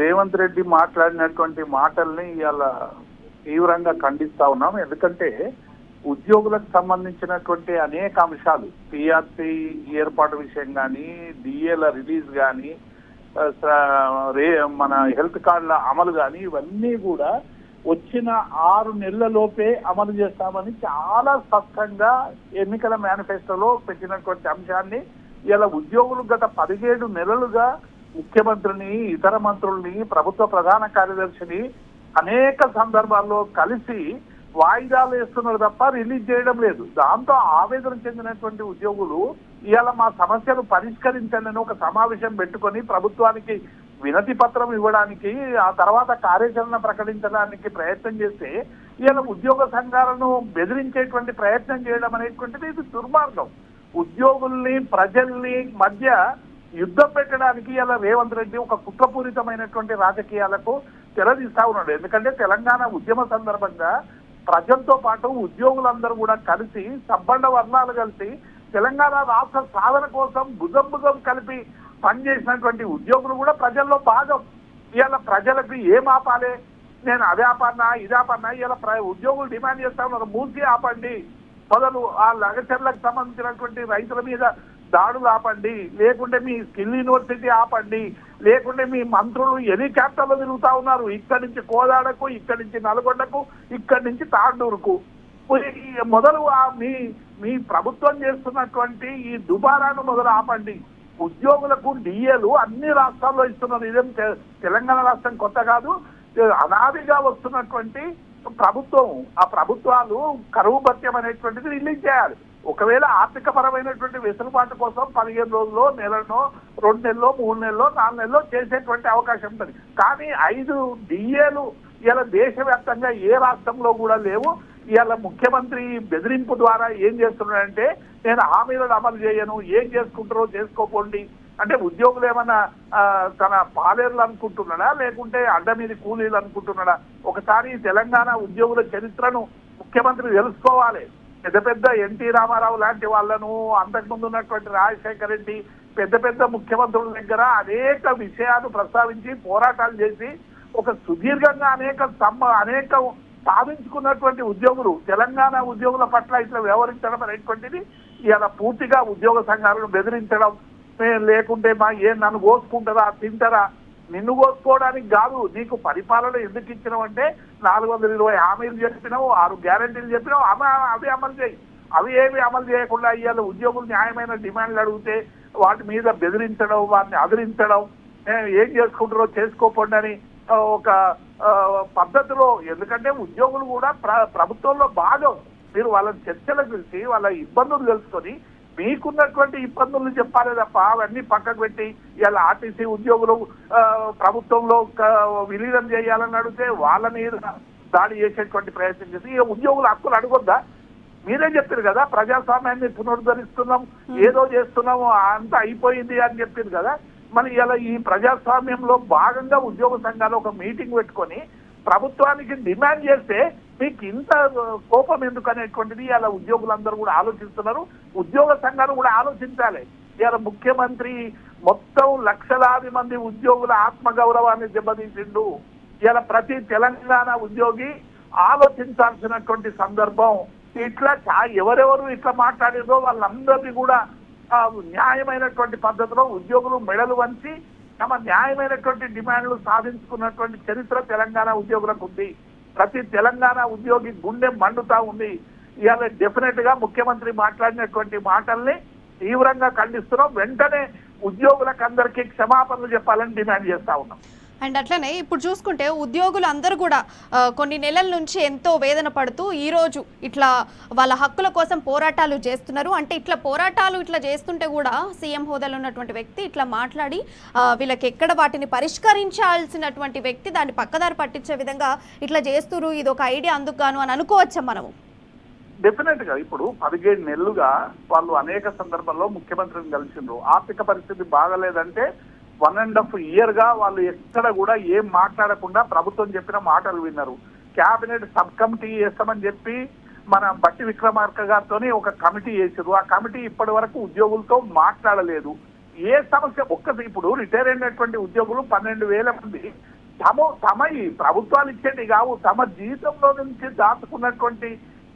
రేవంత్ రెడ్డి మాట్లాడినటువంటి మాటల్ని ఇవాళ తీవ్రంగా ఖండిస్తా ఉన్నాం. ఎందుకంటే ఉద్యోగులకు సంబంధించినటువంటి అనేక అంశాలు, పిఆర్సీ ఏర్పాటు విషయం కానీ, డిఏల రిలీజ్ కానీ, మన హెల్త్ కార్డుల అమలు కానీ, ఇవన్నీ కూడా వచ్చిన 6 నెలలలోపే అమలు చేస్తామని చాలా స్పష్టంగా ఎన్నికల మేనిఫెస్టోలో పెట్టినటువంటి అంశాన్ని ఇలా ఉద్యోగులు గత 17 నెలలుగా ముఖ్యమంత్రిని, ఇతర మంత్రుల్ని, ప్రభుత్వ ప్రధాన కార్యదర్శిని అనేక సందర్భాల్లో కలిసి వాయిదాలు వేస్తున్నారు తప్ప రిలీజ్ చేయడం లేదు. దాంతో ఆవేదన చెందినటువంటి ఉద్యోగులు ఇవాళ మా సమస్యలు పరిష్కరించండి ఒక సమావేశం పెట్టుకొని ప్రభుత్వానికి వినతి పత్రం ఇవ్వడానికి, ఆ తర్వాత కార్యాచరణ ప్రకటించడానికి ప్రయత్నం చేస్తే ఇవాళ ఉద్యోగ సంఘాలను బెదిరించేటువంటి ప్రయత్నం చేయడం అనేటువంటిది ఇది దుర్మార్గం. ఉద్యోగుల్ని ప్రజల్ని మధ్య యుద్ధం పెట్టడానికి ఇలా రేవంత్ రెడ్డి ఒక కుట్రపూరితమైనటువంటి రాజకీయాలకు తెరదీస్తా ఉన్నాడు. ఎందుకంటే తెలంగాణ ఉద్యమ సందర్భంగా ప్రజలతో పాటు ఉద్యోగులందరూ కూడా కలిసి, సబ్బండ వర్ణాలు కలిసి తెలంగాణ రాష్ట్ర సాధన కోసం భుజం కలిపి పనిచేసినటువంటి ఉద్యోగులు కూడా ప్రజల్లో భాగం. ఇవాళ ప్రజలకు ఏం ఆపాలి, నేను అదే ఆపన్నా ఇది ఆపన్నా, ఇలా ఉద్యోగులు డిమాండ్ చేస్తా ఉన్నారు. మూసి ఆపండి, మొదలు ఆ లగచర్లకు సంబంధించినటువంటి రైతుల మీద దాడులు ఆపండి, లేకుంటే మీ స్కిల్ యూనివర్సిటీ ఆపండి, లేకుంటే మీ మంత్రులు హెలికాప్టర్లో తిరుగుతా ఉన్నారు ఇక్కడి నుంచి కోదాడకు, ఇక్కడి నుంచి నల్గొండకు, ఇక్కడి నుంచి తాండూరుకు. మొదలు మీ ప్రభుత్వం చేస్తున్నటువంటి ఈ దుబారాను మొదలు ఆపండి. ఉద్యోగులకు డిఏలు అన్ని రాష్ట్రాల్లో ఇస్తున్నారు. ఇదేం తెలంగాణ రాష్ట్రం కొత్త కాదు, అనాదిగా వస్తున్నటువంటి ప్రభుత్వం. ఆ ప్రభుత్వాలు కరువు భత్యం అనేటువంటిది రిలీజ్ చేయాలి. ఒకవేళ ఆర్థిక పరమైనటువంటి వెసులుబాటు కోసం 15 రోజుల్లో, నెలలో, 2 నెలల్లో, 3 నెలల్లో, 4 నెలల్లో చేసేటువంటి అవకాశం ఉంటుంది. కానీ 5 డిఏలు ఇలా దేశవ్యాప్తంగా ఏ రాష్ట్రంలో కూడా లేవు. ఇవాళ ముఖ్యమంత్రి బెదిరింపు ద్వారా ఏం చేస్తున్నాడంటే, నేను హామీలను అమలు చేయను, ఏం చేసుకుంటారో చేసుకోపోండి అంటే ఉద్యోగులు ఏమన్నా తన పాలేర్లు అనుకుంటున్నాడా, లేకుంటే అడ్డ మీద కూలీలు అనుకుంటున్నాడా? ఒకసారి తెలంగాణ ఉద్యోగుల చరిత్రను ముఖ్యమంత్రి తెలుసుకోవాలి. పెద్ద ఎన్టీ రామారావు లాంటి వాళ్ళను, అంతకుముందు ఉన్నటువంటి రాజశేఖర రెడ్డి, పెద్ద ముఖ్యమంత్రుల దగ్గర అనేక విషయాలు ప్రస్తావించి పోరాటాలు చేసి ఒక సుదీర్ఘంగా అనేక సాధించుకున్నటువంటి ఉద్యోగులు తెలంగాణ ఉద్యోగుల పట్ల ఇట్లా వ్యవహరించడం అనేటువంటిది ఇలా పూర్తిగా ఉద్యోగ సంఘాలను బెదిరించడం, లేకుంటే నన్ను కోసుకుంటారా, తింటారా, నిన్ను కోసుకోవడానికి కాదు, నీకు పరిపాలన ఎందుకు ఇచ్చినావంటే 420 హామీలు చెప్పినావు, 6 గ్యారంటీలు చెప్పినావు, అవి అమలు చేయి. అవి ఏమి అమలు చేయకుండా ఇవాళ ఉద్యోగులు న్యాయమైన డిమాండ్లు అడిగితే వాటి మీద బెదిరించడం, వాటిని అదిరించడం, ఏం చేసుకుంటారో చేసుకోపోండి అని ఒక పద్ధతిలో. ఎందుకంటే ఉద్యోగులు కూడా ప్రభుత్వంలో భాగం. మీరు వాళ్ళని చర్చలకు పిలిచి వాళ్ళ ఇబ్బందులు తెలుసుకొని మీకున్నటువంటి ఇబ్బందులు చెప్పాలి తప్ప అవన్నీ పక్కకు పెట్టి ఇలా ఆర్టీసీ ఉద్యోగులు ప్రభుత్వంలో విలీనం చేయాలని అడిగితే వాళ్ళ మీద దాడి చేసేటువంటి ప్రయత్నం చేసి ఇక ఉద్యోగుల హక్కులు అడగొద్దా? మీరే చెప్పారు కదా, ప్రజాస్వామ్యాన్ని పునరుద్ధరిస్తున్నాం, ఏదో చేస్తున్నాము, అంతా అయిపోయింది అని చెప్పారు కదా. మరి ఇలా ఈ ప్రజాస్వామ్యంలో భాగంగా ఉద్యోగ సంఘాలు ఒక మీటింగ్ పెట్టుకొని ప్రభుత్వానికి డిమాండ్ చేస్తే మీకు ఇంత కోపం ఎందుకు అనేటువంటిది ఇలా ఉద్యోగులందరూ కూడా ఆలోచిస్తున్నారు. ఉద్యోగ సంఘాలు కూడా ఆలోచించాలి. ఇలా ముఖ్యమంత్రి మొత్తం లక్షలాది మంది ఉద్యోగుల ఆత్మగౌరవాన్ని దెబ్బతీసిండు. ఇలా ప్రతి తెలంగాణ ఉద్యోగి ఆలోచించాల్సినటువంటి సందర్భం. ఇట్లా ఎవరెవరు ఇట్లా మాట్లాడారో వాళ్ళందరినీ కూడా న్యాయమైనటువంటి పద్ధతిలో ఉద్యోగులు మెడలు వంచి తమ న్యాయమైనటువంటి డిమాండ్లు సాధించుకున్నటువంటి చరిత్ర తెలంగాణ ఉద్యోగులకు ఉంది. ప్రతి తెలంగాణ ఉద్యోగి గుండె మండుతా ఉంది. ఇవాళ డెఫినెట్ గా ముఖ్యమంత్రి మాట్లాడినటువంటి మాటల్ని తీవ్రంగా ఖండిస్తున్నాం. వెంటనే ఉద్యోగులకు అందరికీ క్షమాపణలు చెప్పాలని డిమాండ్ చేస్తా ఉన్నాం. అండ్ అట్లనే ఇప్పుడు చూసుకుంటే ఉద్యోగులు అందరూ కూడా కొన్ని నెలల నుంచి ఎంతో వేదన పడుతూ ఈరోజు ఇట్లా వాళ్ళ హక్కుల కోసం పోరాటాలు చేస్తున్నారు. అంటే ఇట్లా పోరాటాలు ఇట్లా చేస్తుంటే కూడా సీఎం హోదాలో ఉన్నటువంటి వ్యక్తి ఇట్లా మాట్లాడి వీళ్ళకి ఎక్కడ వాటిని పరిష్కరించాల్సినటువంటి వ్యక్తి దాన్ని పక్కదారి పట్టించే విధంగా ఇట్లా చేస్తున్నారు. ఇది ఒక ఐడియా అందుకు గాను అని అనుకోవచ్చా మనము? డెఫినెట్ గా ఇప్పుడు 17 నెలలుగా వాళ్ళు అనేక సందర్భాల్లో ముఖ్యమంత్రిని కలిసిండ్రు. ఆర్థిక పరిస్థితి బాగలేదంటే 1.5 year గా వాళ్ళు ఎక్కడ కూడా ఏం మాట్లాడకుండా ప్రభుత్వం చెప్పిన మాటలు విన్నారు. క్యాబినెట్ సబ్ కమిటీ చేస్తామని చెప్పి మన బట్టి విక్రమార్క గారితో ఒక కమిటీ చేసారు. ఆ కమిటీ ఇప్పటి వరకు ఉద్యోగులతో మాట్లాడలేదు. ఏ సమస్య ఇప్పుడు రిటైర్ అయినటువంటి ఉద్యోగులు 12,000 మంది తమ ఈ ప్రభుత్వాలు ఇచ్చేటి కావు, తమ జీతంలో నుంచి దాచుకున్నటువంటి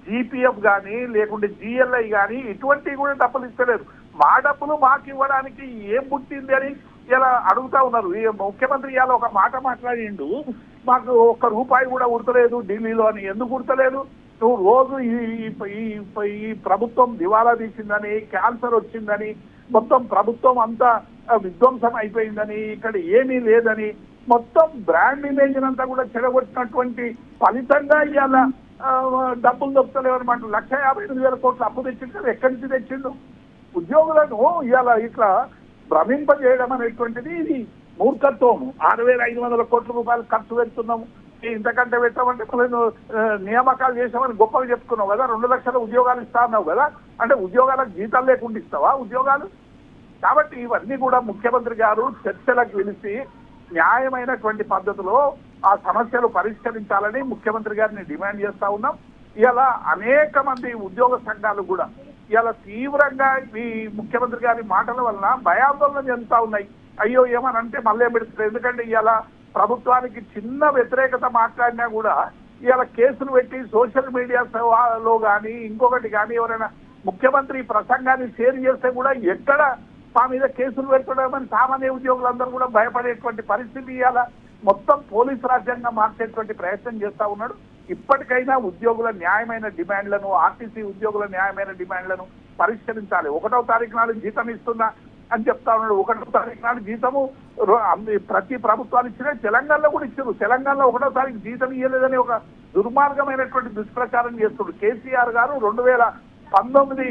జీపీఎఫ్ కానీ లేకుంటే జిఎల్ఐ కానీ ఇటువంటివి కూడా డబ్బులు ఇస్తలేరు. మా డబ్బులు మాకు ఇవ్వడానికి ఏం పుట్టింది అని ఇలా అడుగుతా ఉన్నారు. ఈ ముఖ్యమంత్రి ఇవాళ ఒక మాట మాట్లాడిండు, మాకు ఒక్క రూపాయి కూడా ఉడతలేదు ఢిల్లీలో అని. ఎందుకు ఉడతలేదు? నువ్వు రోజు ఈ ప్రభుత్వం దివాలా తీసిందని, క్యాన్సర్ వచ్చిందని, మొత్తం ప్రభుత్వం అంతా విధ్వంసం అయిపోయిందని, ఇక్కడ ఏమీ లేదని, మొత్తం బ్రాండ్ ఇమేజ్ అంతా కూడా చెడగొట్టినటువంటి ఫలితంగా ఇవాళ డబ్బులు దొరుకుతలేవు అనమాట. 1,58,000 కోట్లు అప్పు తెచ్చిండు. ఎక్కడి నుంచి తెచ్చిండు? ఉద్యోగులను ఇవాళ ఇట్లా భ్రమింపజేయడం అనేటువంటిది ఇది మూర్ఖత్వం. 6,500 కోట్ల రూపాయలు ఖర్చు పెడుతున్నాము, ఇంతకంటే పెట్టామంటే నేను నియామకాలు చేసామని గొప్పగా చెప్పుకున్నావు కదా. 2 లక్షల ఉద్యోగాలు ఇస్తా అన్నావు కదా, అంటే ఉద్యోగాలకు జీతాలు లేకుండా ఇస్తావా ఉద్యోగాలు? కాబట్టి ఇవన్నీ కూడా ముఖ్యమంత్రి గారు చర్చలకు పిలిచి న్యాయమైనటువంటి పద్ధతిలో ఆ సమస్యలు పరిష్కరించాలని ముఖ్యమంత్రి గారిని డిమాండ్ చేస్తా ఉన్నాం. ఇలా అనేక మంది ఉద్యోగ సంఘాలు కూడా ఇలా తీవ్రంగా ఈ ముఖ్యమంత్రి గారి మాటల వలన భయాందోళన చెందుతా ఉన్నాయి. అయ్యో ఏమనంటే మళ్ళీ పెడుతుంది. ఎందుకంటే ఇలా ప్రభుత్వానికి చిన్న వ్యతిరేకత మాట్లాడినా కూడా ఇలా కేసులు పెట్టి సోషల్ మీడియాలో కానీ ఇంకొకటి కానీ ఎవరైనా ముఖ్యమంత్రి ప్రసంగాన్ని షేర్ చేస్తే కూడా ఎక్కడ మా మీద కేసులు పెట్టడమని సామాన్య ఉద్యోగులందరూ కూడా భయపడేటువంటి పరిస్థితి ఇవాళ మొత్తం పోలీసు రాజ్యాంగం మార్చేటువంటి ప్రయత్నం చేస్తా ఉన్నాడు. ఇప్పటికైనా ఉద్యోగుల న్యాయమైన డిమాండ్లను, ఆర్టీసీ ఉద్యోగుల న్యాయమైన డిమాండ్లను పరిష్కరించాలి. 1వ తారీఖు నాడు జీతం ఇస్తున్నా అని చెప్తా ఉన్నాడు. 1వ తారీఖు నాడు జీతము ప్రతి ప్రభుత్వాలు ఇచ్చినా తెలంగాణలో కూడా ఇచ్చారు. తెలంగాణలో 1వ తారీఖు జీతం ఇవ్వలేదని ఒక దుర్మార్గమైనటువంటి దుష్ప్రచారం చేస్తుడు కేసీఆర్ గారు. 2019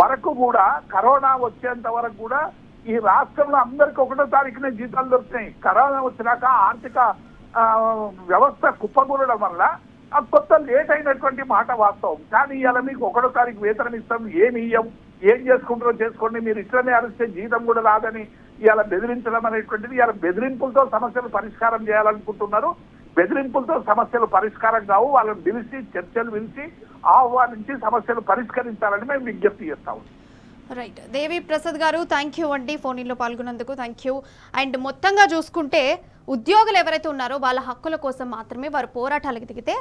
వరకు కూడా కరోనా వచ్చేంత వరకు కూడా ఈ రాష్ట్రంలో అందరికి 1వ తారీఖునే జీతాలు దొరుకుతాయి. కరోనా వచ్చినాక ఆర్థిక వ్యవస్థ కుప్పకూలడం వల్ల కొత్త లేట్ అయినటువంటి మాట వాస్తవం. కానీ ఇవాళ మీకు 1వ తారీఖు వేతనం ఇస్తాం, ఏమి ఇయ్యం, ఏం చేసుకుంటారో చేసుకోండి, మీరు ఇట్లనే అరిస్తే జీతం కూడా రాదని ఇవాళ బెదిరించడం అనేటువంటిది. ఇవాళ బెదిరింపులతో సమస్యలు పరిష్కారం చేయాలనుకుంటున్నారు. బెదిరింపులతో సమస్యలు పరిష్కారం కావు. వాళ్ళని పిలిచి చర్చలు పిలిచి ఆహ్వానించి సమస్యలు పరిష్కరించాలని మేము విజ్ఞప్తి చేస్తాము. రైట్, దేవి ప్రసాద్ గారు థ్యాంక్ యూ అండి ఫోన్లో పాల్గొన్నందుకు. Thank you. అండ్ మొత్తంగా చూసుకుంటే ఉద్యోగులు ఎవరైతే ఉన్నారో వాళ్ళ హక్కుల కోసం మాత్రమే వారు పోరాటాలకు దిగితే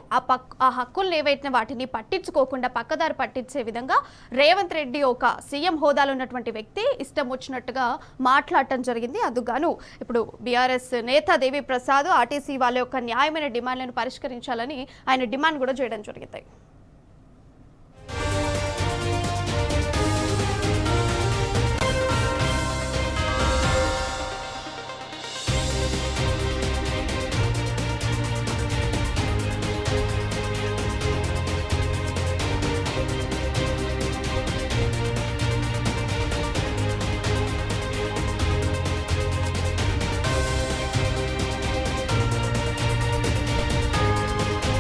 ఆ హక్కులను ఏవైతే వాటిని పట్టించుకోకుండా పక్కదారి పట్టించే విధంగా రేవంత్ రెడ్డి ఒక సీఎం హోదాలో ఉన్నటువంటి వ్యక్తి ఇష్టం వచ్చినట్టుగా మాట్లాడటం జరిగింది. అందుగాను ఇప్పుడు బీఆర్ఎస్ నేత దేవి ప్రసాద్ ఆర్టీసీ వాళ్ళ యొక్క న్యాయమైన డిమాండ్లను పరిష్కరించాలని ఆయన డిమాండ్ కూడా చేయడం జరిగింది.